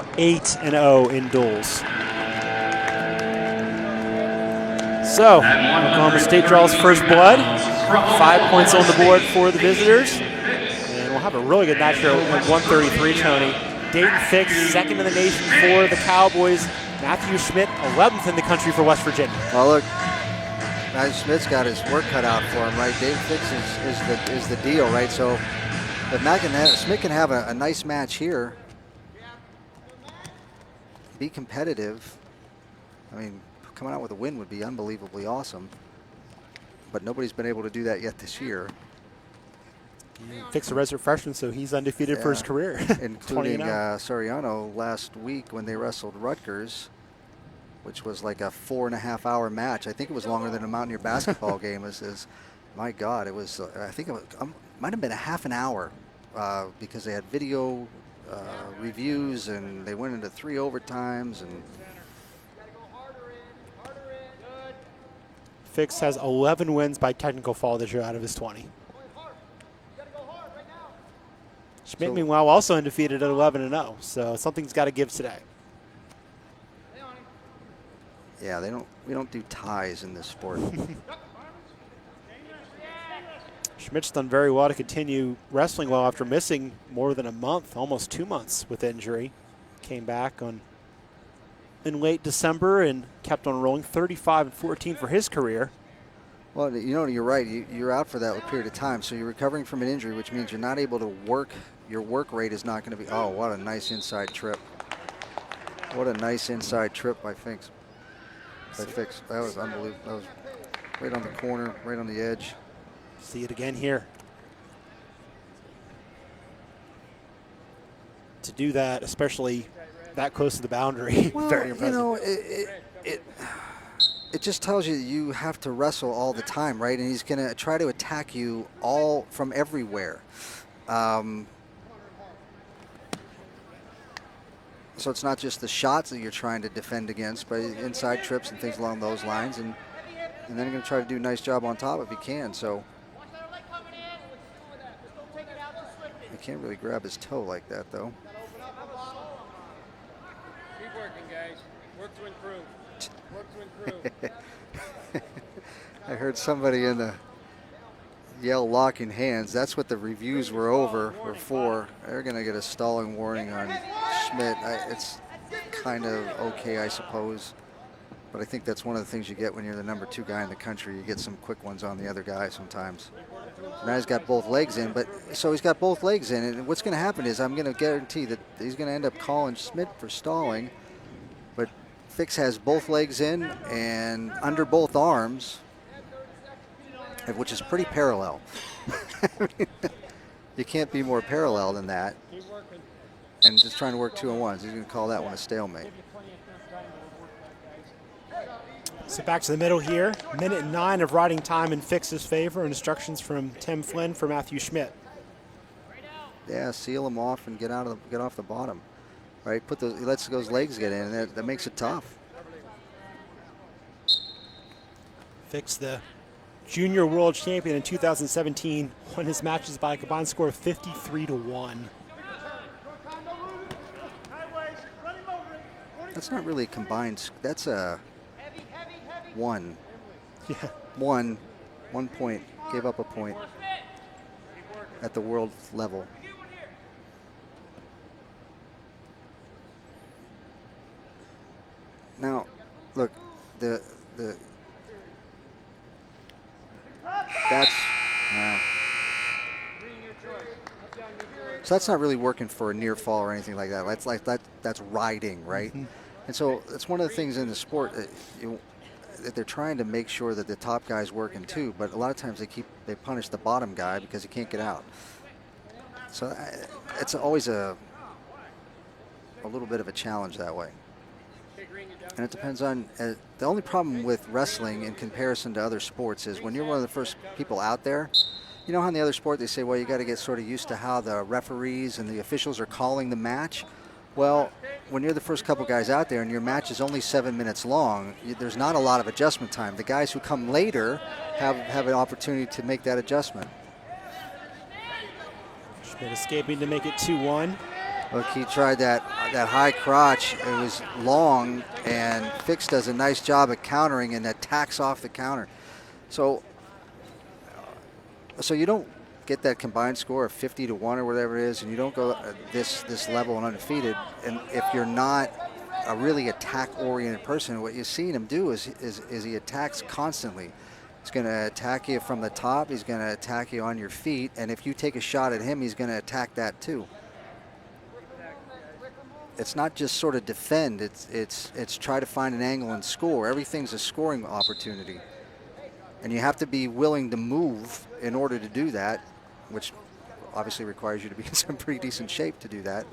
8-0 in duels. So, Oklahoma State draws first blood. 5 points on the board for the visitors. And we'll have a really good match here at 133, Tony. Daton Fix, second in the nation for the Cowboys. Matthew Schmitt, 11th in the country for West Virginia. Well, look, Matthew Schmidt's got his work cut out for him, right? Daton Fix is the deal, right? So if Schmitt can have a nice match here, be competitive, I mean, coming out with a win would be unbelievably awesome. But nobody's been able to do that yet this year. Fix a redshirt freshman, so he's undefeated for his career. Including Soriano last week when they wrestled Rutgers, which was like a 4.5-hour match. I think it was longer than a Mountaineer basketball game. My God, it was. I think it might have been a half an hour because they had video reviews and they went into 3 overtimes and. Fix has 11 wins by technical foul this year out of his 20. Schmitt, meanwhile, also undefeated at 11-0, so something's got to give today. Yeah, we don't do ties in this sport. Schmidt's done very well to continue wrestling well after missing more than a month, almost 2 months with injury. Came back in late December and kept on rolling, 35-14 for his career. Well, you know, you're right. You're out for that period of time, so you're recovering from an injury, which means you're not able to work. Your work rate is not going to be. Oh, what a nice inside trip! What a nice inside trip by Fix. That was unbelievable. That was right on the corner, right on the edge. See it again here. To do that, especially that close to the boundary, well, very impressive. You know, it just tells you you have to wrestle all the time, right? And he's going to try to attack you all from everywhere. So it's not just the shots that you're trying to defend against, but inside trips and things along those lines. And then you're going to try to do a nice job on top if he can. So you can't really grab his toe like that, though. Keep working, guys. Work to improve. Work to improve. I heard somebody in the yell locking hands. That's what the reviews were for. They're going to get a stalling warning on Schmitt. It's kind of okay, I suppose. But I think that's one of the things you get when you're the number 2 guy in the country. You get some quick ones on the other guy sometimes. Now he's got both legs in, so he's got both legs in. And what's going to happen is I'm going to guarantee that he's going to end up calling Schmitt for stalling. But Fix has both legs in and under both arms, which is pretty parallel. You can't be more parallel than that. And just trying to work 2-on-1s. He's going to call that one a stalemate. So back to the middle here. 1:09 of riding time in Fix's favor. Instructions from Tim Flynn for Matthew Schmitt. Yeah, seal him off and get off the bottom. Right, he lets those legs get in, and that makes it tough. Fix, the junior world champion in 2017, won his matches by a combined score of 53-1. That's not really a combined. That's a one. Yeah. One point. Gave up a point at the world level. Now, look, that's. So that's not really working for a near fall or anything like that. That's riding, right? Mm-hmm. And so that's one of the things in the sport that they're trying to make sure that the top guy's working too. But a lot of times they punish the bottom guy because he can't get out. So it's always a little bit of a challenge that way. And it depends on the only problem with wrestling in comparison to other sports is when you're one of the first people out there. You know how in the other sport they say, well, you got to get sort of used to how the referees and the officials are calling the match. Well, when you're the first couple guys out there and your match is only 7 minutes long, there's not a lot of adjustment time. The guys who come later have an opportunity to make that adjustment. Schmitt escaping to make it 2-1. Look, he tried that high crotch. It was long, and Fix does a nice job at countering and attacks off the counter. So you don't get that combined score of 50-1 or whatever it is, and you don't go this level and undefeated. And if you're not a really attack-oriented person, what you've seen him do is he attacks constantly. He's going to attack you from the top. He's going to attack you on your feet, and if you take a shot at him, he's going to attack that too. It's not just sort of defend. It's try to find an angle and score. Everything's a scoring opportunity, and you have to be willing to move in order to do that, which obviously requires you to be in some pretty decent shape to do that.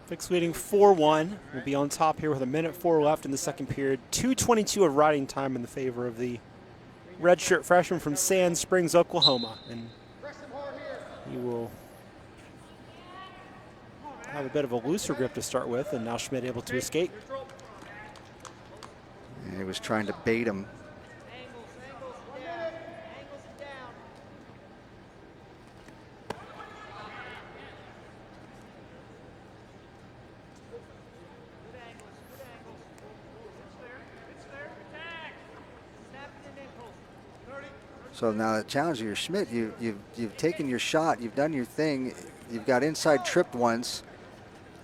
Fix leading 4-1. We'll be on top here with 1:04 left in the second period. 2:22 of riding time in the favor of the redshirt freshman from Sand Springs, Oklahoma. And he will have a bit of a looser grip to start with, and now Schmitt able to escape. And he was trying to bait him. So now the challenge here, Schmitt, you've taken your shot, you've done your thing, you've got inside tripped once.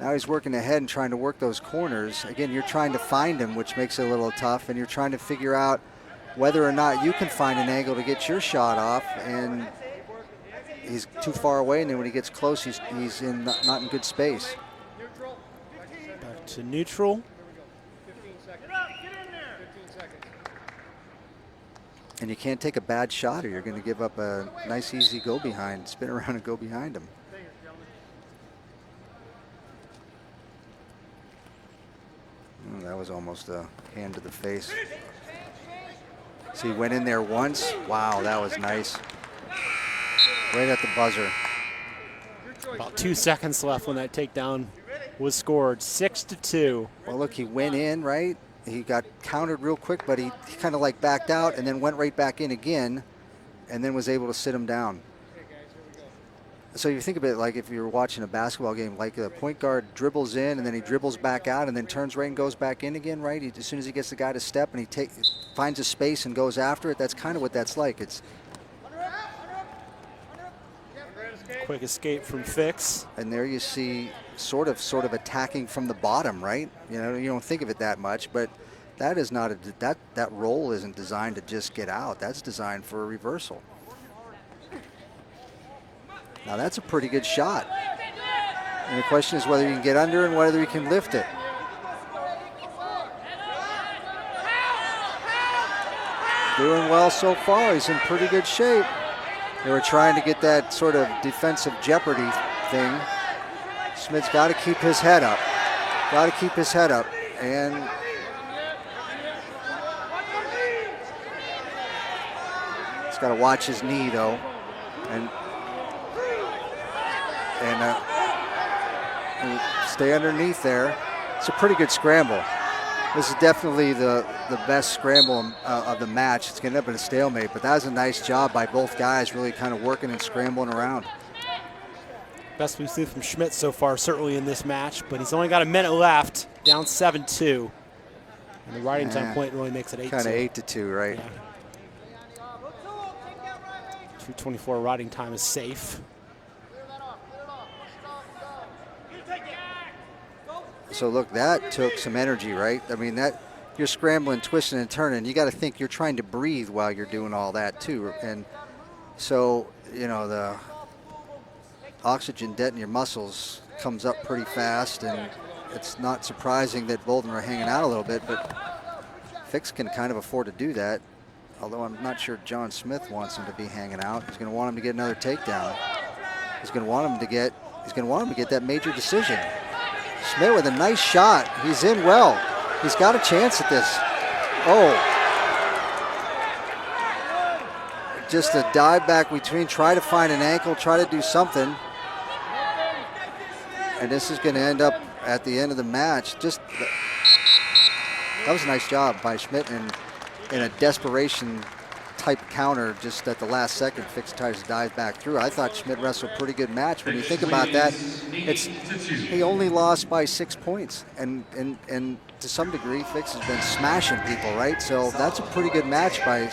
Now he's working ahead and trying to work those corners. Again, you're trying to find him, which makes it a little tough, and you're trying to figure out whether or not you can find an angle to get your shot off, and he's too far away, and then when he gets close, he's not in good space. Back to neutral. And you can't take a bad shot or you're going to give up a nice, easy go behind, spin around and go behind him. That was almost a hand to the face. See, he went in there once. Wow, that was nice. Right at the buzzer. About 2 seconds left when that takedown was scored. 6-2. Well, look, he went in, right? He got countered real quick, but he kind of like backed out and then went right back in again and then was able to sit him down. So you think of it like if you're watching a basketball game, like the point guard dribbles in and then he dribbles back out and then turns right and goes back in again, right? As soon as he gets the guy to step and he finds a space and goes after it, that's kind of what that's like. It's quick escape from Fix. And there you see sort of attacking from the bottom, right? You know, you don't think of it that much, but that is not that roll isn't designed to just get out. That's designed for a reversal. Now that's a pretty good shot. And the question is whether you can get under and whether you can lift it. Doing well so far. He's in pretty good shape. They were trying to get that sort of defensive jeopardy thing. Schmidt's got to keep his head up. Got to keep his head up. And he's got to watch his knee, though. And stay underneath there. It's a pretty good scramble. This is definitely the best scramble of the match. It's going to end up in a stalemate, but that was a nice job by both guys, really kind of working and scrambling around. Best we've seen from Schmitt so far, certainly in this match, but he's only got a minute left, down 7-2. And the riding time point really makes it 8-2. Kind of 8-2, right? Yeah. 2:24 riding time is safe. So look, that took some energy, right? I mean, that you're scrambling, twisting and turning. You got to think you're trying to breathe while you're doing all that too. And so, you know, the oxygen debt in your muscles comes up pretty fast, and it's not surprising that both of them are hanging out a little bit, but Fix can kind of afford to do that. Although I'm not sure John Smith wants him to be hanging out. He's going to want him to get another takedown. He's going to want him to get that major decision. Schmitt with a nice shot. He's in well. He's got a chance at this. Oh. Just a dive back between, try to find an ankle, try to do something. And this is going to end up at the end of the match. That was a nice job by Schmitt in a desperation type counter just at the last second. Fix tries to dive back through. I thought Schmitt wrestled a pretty good match. When you think about that, he only lost by 6 points, and to some degree, Fix has been smashing people, right? So that's a pretty good match by